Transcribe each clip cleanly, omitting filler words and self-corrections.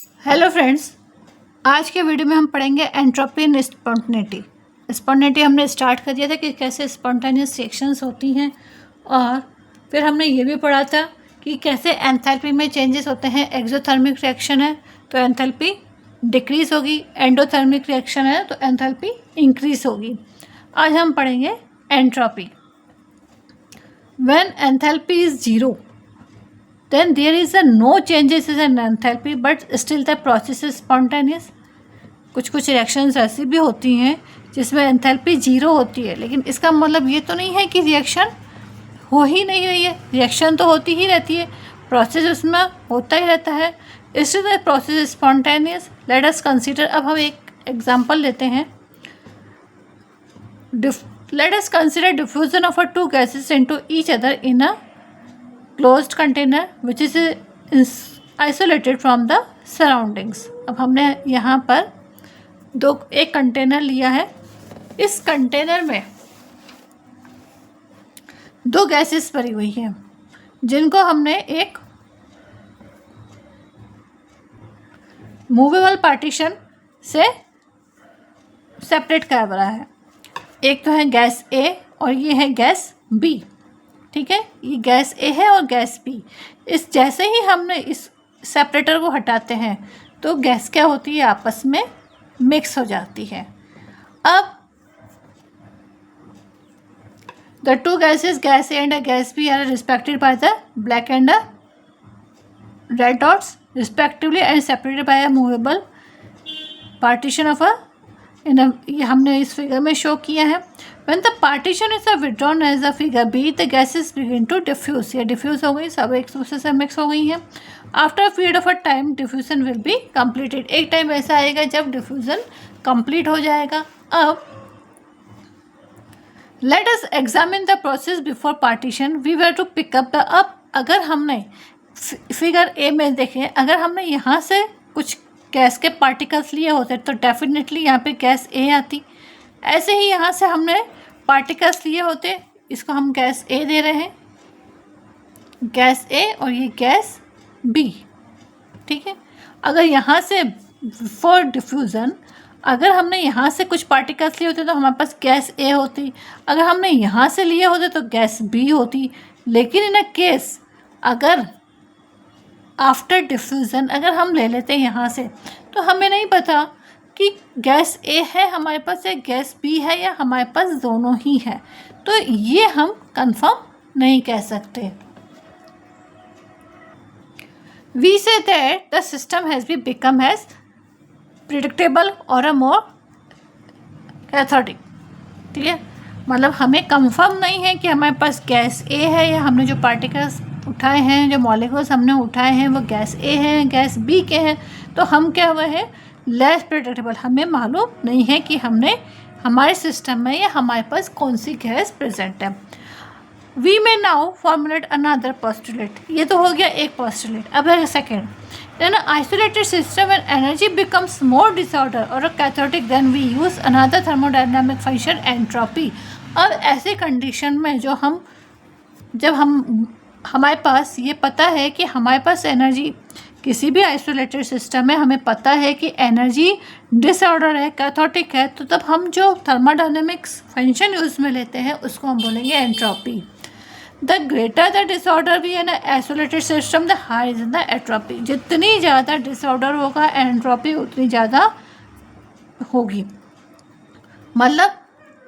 Hello friends, आज के video में हम पढ़ेंगे एंट्रोपी एंड स्पॉन्टेनिटी। स्पॉन्टेनिटी हमने स्टार्ट कर दिया था कि कैसे स्पॉन्टेनियस रिएक्शंस होती हैं, और फिर हमने ये भी पढ़ा था कि कैसे एंथैल्पी में चेंजेस होते हैं। एक्सोथर्मिक रिएक्शन है तो एंथैल्पी डिक्रीज होगी, एंडोथर्मिक रिएक्शन है तो एंथैल्पी इंक्रीज होगी। आज हम पढ़ेंगे entropy. When enthalpy is zero then there is a no changes in enthalpy but still the process is spontaneous। कुछ रिएक्शंस ऐसी भी होती हैं जिसमें एंथैल्पी जीरो होती है, लेकिन इसका मतलब ये तो नहीं है कि रिएक्शन हो ही नहीं रही है। रिएक्शन तो होती ही रहती है, प्रोसेस उसमें होता ही रहता है, इसलिए process is spontaneous. Let us consider. अब हम एक एग्जांपल लेते हैं। Let us consider diffusion of two gases into each other in a closed container which is isolated from the surroundings। अब हमने यहाँ पर एक कंटेनर लिया है। इस कंटेनर में दो गैसेस भरी हुई हैं जिनको हमने एक मूवेबल पार्टीशन से सेपरेट करा है। एक तो है गैस ए और ये है गैस बी। ठीक है, ये गैस ए है और गैस बी। इस जैसे ही हमने इस सेपरेटर को हटाते हैं तो गैस क्या होती है, आपस में मिक्स हो जाती है। अब the two gases gas A and gas B are respected by the black and red dots respectively and separated by a movable partition of ये हमने इस फिगर में शो किया है। When the partition is withdrawn as the figure B, the gases begin to diffuse। ये diffuse हो गई, सब एक दूसरे से मिक्स हो गई हैं। After a period of a time, diffusion will be completed। एक टाइम ऐसा आएगा जब diffusion complete हो जाएगा। अब let us examine the process before partition। We were to pick up the अब अगर हमने फिगर ए में देखें, अगर हमने यहाँ से कुछ गैस के पार्टिकल्स लिए होते तो डेफिनेटली यहाँ पे गैस ए आती। ऐसे ही यहाँ से हमने पार्टिकल्स लिए होते, इसको हम गैस ए दे रहे हैं, गैस ए और ये गैस बी। ठीक है, अगर यहाँ से फॉर डिफ्यूज़न अगर हमने यहाँ से कुछ पार्टिकल्स लिए होते तो हमारे पास गैस ए होती, अगर हमने यहाँ से लिए होते तो गैस बी होती। लेकिन इन अ केस अगर आफ्टर डिफ्यूज़न अगर हम ले लेते हैं यहाँ से, तो हमें नहीं पता कि गैस ए है हमारे पास या गैस बी है या हमारे पास दोनों ही है, तो ये हम कंफर्म नहीं कह सकते। We say that the system has be become has predictable और अ मोर कैथोडिक। ठीक है, मतलब हमें कंफर्म नहीं है कि हमारे पास गैस ए है या हमने जो पार्टिकल्स उठाए हैं, जो मॉलिक्यूल्स हमने उठाए हैं वो गैस ए हैं गैस बी के हैं, तो हम क्या हुए हैं लेस प्रेडिक्टेबल। हमें मालूम नहीं है कि हमने हमारे सिस्टम में या हमारे पास कौन सी गैस प्रेजेंट है। We may now formulate another postulate. ये तो हो गया एक पोस्टुलेट। अब है second. Then isolated system and energy becomes more disorder और chaotic then we use another thermodynamic function entropy. अब ऐसे कंडीशन में जब हमारे पास ये पता है कि हमारे पास एनर्जी किसी भी आइसोलेटेड सिस्टम में हमें पता है कि एनर्जी डिसऑर्डर है, कैथोटिक है, तो तब हम जो थर्मोडायनेमिक्स फंक्शन यूज़ में लेते हैं उसको हम बोलेंगे entropy. The greater the disorder भी है ना isolated system, the high is the entropy. जितनी ज़्यादा डिसऑर्डर होगा एंट्रोपी उतनी ज़्यादा होगी। मतलब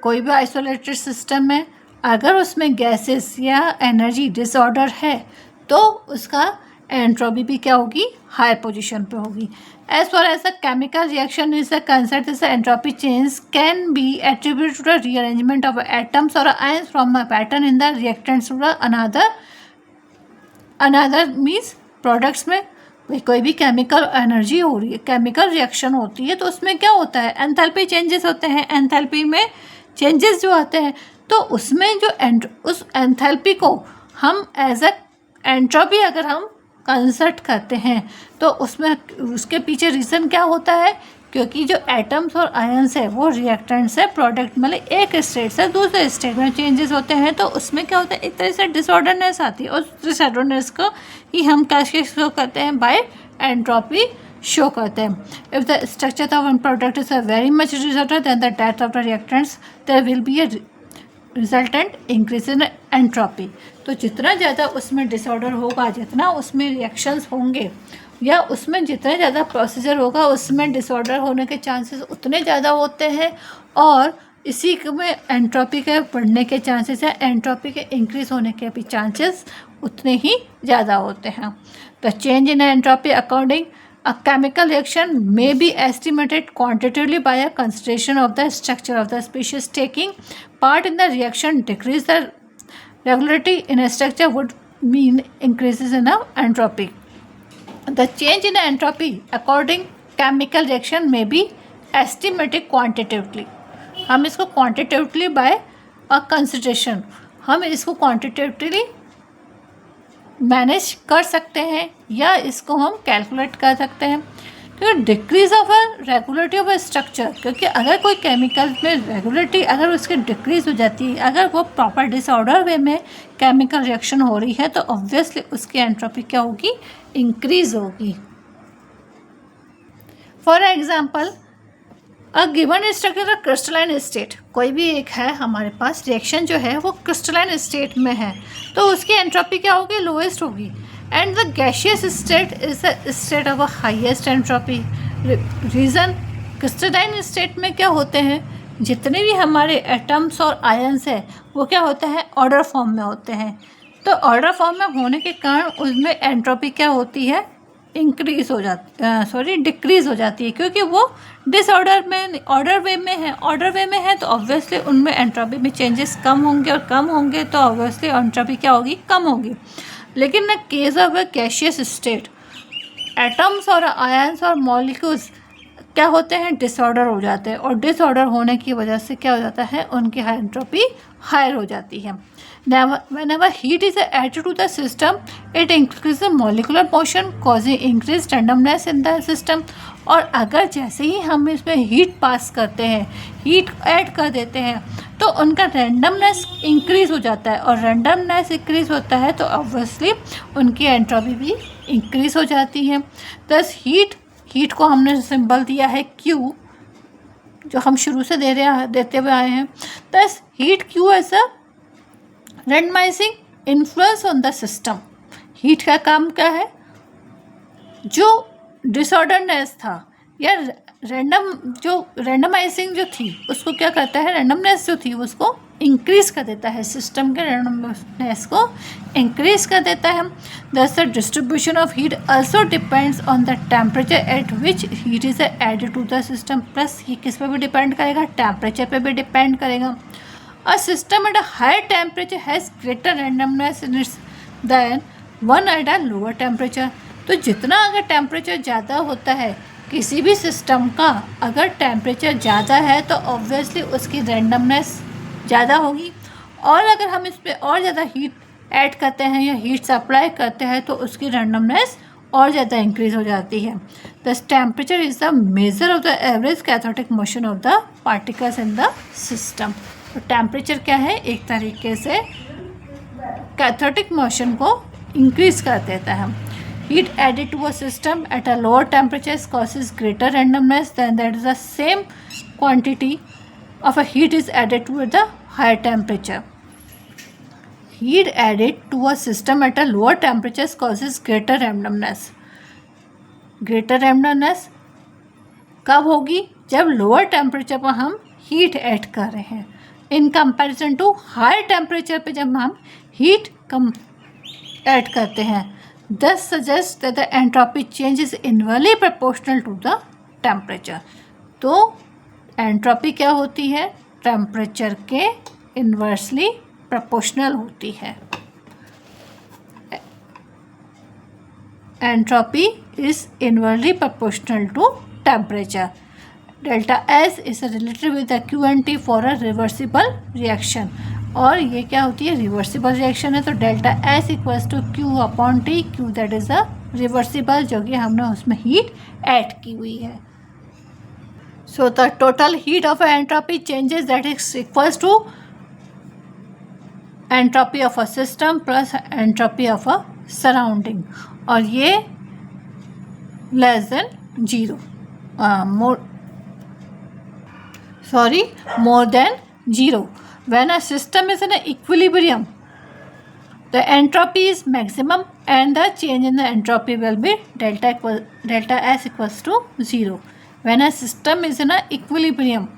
कोई भी आइसोलेटेड सिस्टम में अगर उसमें गैसेस या एनर्जी डिसऑर्डर है तो उसका एंट्रोपी भी क्या होगी, हायर पोजीशन पे होगी। As far as a chemical reaction is the concept is the entropy change can be attributed to the rearrangement of atoms और ions from a pattern in the reactants to the another means products में कोई भी chemical energy हो रही है, chemical reaction होती है तो उसमें क्या होता है एंथैल्पी चेंजेस होते हैं। एंथैल्पी में चेंजेस जो आते हैं तो उसमें जो उस एंथैल्पी को हम एज अ एंट्रोपी अगर हम कंसर्ट करते हैं तो उसमें उसके पीछे रीज़न क्या होता है, क्योंकि जो एटम्स और आयंस है वो रिएक्टेंट से प्रोडक्ट मतलब एक स्टेट से दूसरे स्टेट में चेंजेस होते हैं तो उसमें क्या होता है एक तरह से डिसऑर्डरनेस आती है और डिसऑर्डरनेस को ही हम कैसे शो करते हैं बाय एंट्रोपी शो करते हैं। If the structure of one product is a very much disorder then the death of the reactants there will be a resultant increase in entropy. तो जितना ज़्यादा उसमें डिसऑर्डर होगा, जितना उसमें रिएक्शंस होंगे या उसमें जितना ज़्यादा प्रोसीजर होगा, उसमें डिसऑर्डर होने के चांसेस उतने ज़्यादा होते हैं और इसी में एंट्रोपी के बढ़ने के चांसेस या एंट्रोपी के इंक्रीज होने के भी चांसेस उतने ही ज़्यादा होते हैं। The change in entropy according a chemical reaction may be estimated quantitatively by a consideration of the structure of the species. Taking part in the reaction decrease the regularity in a structure would mean increases in entropy. The change in entropy according chemical reaction may be estimated quantitatively. हम इसको quantitatively by a consideration, हम इसको quantitatively manage कर सकते हैं या इसको हम कैलकुलेट कर सकते हैं। क्योंकि decrease of a regulative of a structure, क्योंकि अगर कोई केमिकल में रेगुलेटिव अगर उसकी डिक्रीज हो जाती है, अगर वो प्रॉपर डिसऑर्डर वे में केमिकल रिएक्शन हो रही है, तो ऑब्वियसली उसकी एंट्रोपी क्या होगी, इंक्रीज होगी। For example a given structure crystalline state, कोई भी एक है हमारे पास रिएक्शन जो है वो क्रिस्टलाइन स्टेट में है, तो उसकी एंट्रोपी क्या होगी, लोएस्ट होगी। And the gaseous state is the state of a highest entropy. Reason, crystalline state में क्या होते हैं, जितने भी हमारे एटम्स और आयन्स है वो क्या होते हैं, ऑर्डर फॉर्म में होते हैं। तो ऑर्डर फॉर्म में होने के कारण उसमें एंट्रोपी क्या होती है, इंक्रीज हो जाती डिक्रीज़ हो जाती है, क्योंकि वो डिसऑर्डर में ऑर्डर वे में है। ऑर्डर वे में है तो ऑब्वियसली उनमें एंट्रोपी में चेंजेस कम होंगे और कम होंगे तो ऑब्वियसली एंट्रोपी क्या होगी, कम होगी। लेकिन in case of a gaseous state, atoms और आयन्स और मॉलिक्यूल्स क्या होते हैं, डिसऑर्डर हो जाते हैं और डिसऑर्डर होने की वजह से क्या हो जाता है, उनकी एंट्रोपी हायर हो जाती है। Whenever heat is added to the system, it increases molecular motion, causing increased randomness in the system. और अगर जैसे ही हम इसमें हीट पास करते हैं, हीट ऐड कर देते हैं, तो उनका रैंडमनेस इंक्रीज़ हो जाता है और रैंडमनेस इंक्रीज़ होता है तो ऑब्वियसली उनकी एंट्रोपी भी इंक्रीज़ हो जाती है। दस हीट को हमने सिंबल दिया है Q, जो हम शुरू से देते हुए आए हैं। Thus heat Q as a randomizing influence on the system. Heat का काम क्या है, जो डिसऑर्डरनेस था या रैंडमाइजिंग जो थी उसको क्या करता है, रैंडमनेस जो थी उसको इंक्रीज़ कर देता है, सिस्टम के रैंडमनेस को इंक्रीज़ कर देता है। Thus the distribution of heat also depends on the temperature at which heat is added to the system. Plus ये किस पे भी डिपेंड करेगा, टेम्परेचर पे भी डिपेंड करेगा। A system at a higher temperature has greater randomness in its than one at a lower temperature. तो जितना अगर टेम्परेचर ज़्यादा होता है किसी भी सिस्टम का, अगर टेम्परेचर ज़्यादा है तो ऑब्वियसली उसकी रैंडमनेस ज़्यादा होगी। और अगर हम इस पर और ज़्यादा हीट ऐड करते हैं या हीट सप्लाई करते हैं तो उसकी रैंडमनेस और ज़्यादा इंक्रीज़ हो जाती है। Thus temperature is the measure of the average chaotic motion of the particles in the system. तो टेम्परेचर क्या है, एक तरीके से कैथोटिक मोशन को इंक्रीज कर देता है। Heat added to a system at a lower temperature causes greater randomness than that is the same quantity of a heat is added to the higher temperature. Heat added to a system at a lower temperature causes greater randomness. Greater randomness कब होगी, जब lower temperature पर हम heat add कर रहे हैं in comparison to high temperature पे जब हम हीट कम ऐड करते हैं। Thus suggest that the entropy change is inversely proportional to the temperature. तो एंट्रोपी क्या होती है, टेम्परेचर के इनवर्सली प्रोपोर्शनल होती है। Entropy is inversely proportional to temperature. Delta S is related with the Q and T for a reversible reaction. और ये क्या होती है, रिवर्सिबल रिएक्शन है तो delta S equals to Q upon T. Q that is a reversible, जो कि हमने उसमें हीट ऐड की हुई है। So the total heat of entropy changes that is equals to entropy of a system plus entropy of a surrounding, और ये less than 0, more than 0. When a system is in an equilibrium, the entropy is maximum and the change in the entropy will be delta S equals to 0. When a system is in a equilibrium,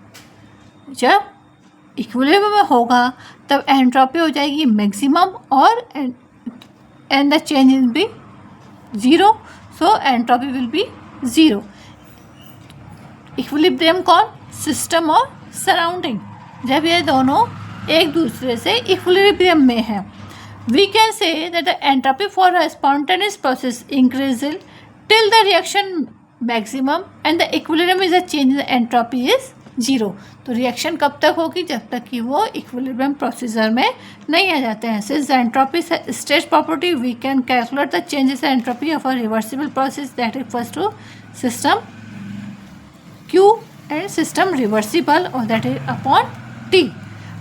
जब equilibrium में होगा तब entropy हो जाएगी maximum और and the change will be 0, so entropy will be 0. Equilibrium कौन? System और surrounding. जब ये दोनों एक दूसरे से इक्विलिब्रियम में हैं, we can say that the entropy for a spontaneous process increases till the reaction maximum and the equilibrium is a change in the entropy is 0. तो रिएक्शन कब तक होगी? जब तक कि वो इक्विलिब्रियम प्रोसीजर में नहीं आ जाते हैं. Since the entropy is a state property, we can calculate the changes in entropy of a reversible process that equals to system Q and system reversible, or that is upon T.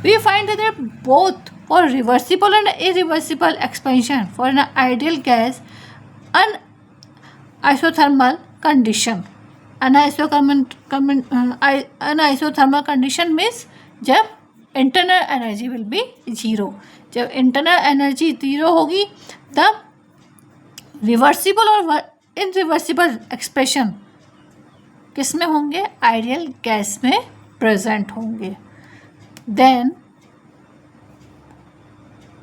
We find that both for reversible and irreversible expansion for an ideal gas, an isothermal condition. Anisothermal condition means जब internal energy will be 0. जब internal energy 0 होगी तब reversible और irreversible expansion किस में होंगे? Ideal gas में present होंगे. Then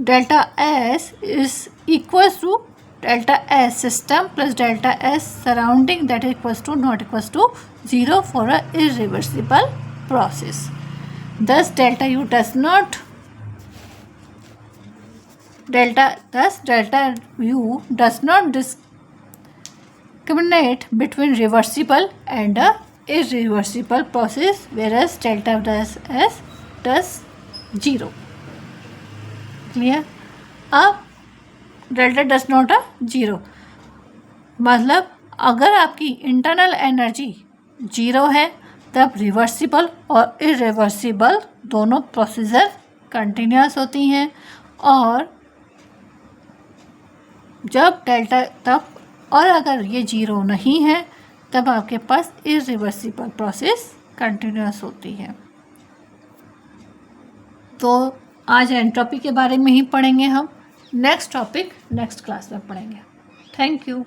delta S is equals to delta S system plus delta S surrounding, that equals to not equals to 0 for a irreversible process. thus delta u does not discriminate between reversible and a irreversible process, whereas delta S does 0. Clear? अब delta does not a 0, मतलब अगर आपकी internal energy 0 है तब reversible और irreversible दोनों procedure continuous होती हैं, और जब डेल्टा तब और अगर ये 0 नहीं है तब आपके पास इरिवर्सिबल प्रोसेस कंटिन्यूस होती है. तो आज एंट्रोपी के बारे में ही पढ़ेंगे हम. नेक्स्ट टॉपिक नेक्स्ट क्लास में पढ़ेंगे. Thank you.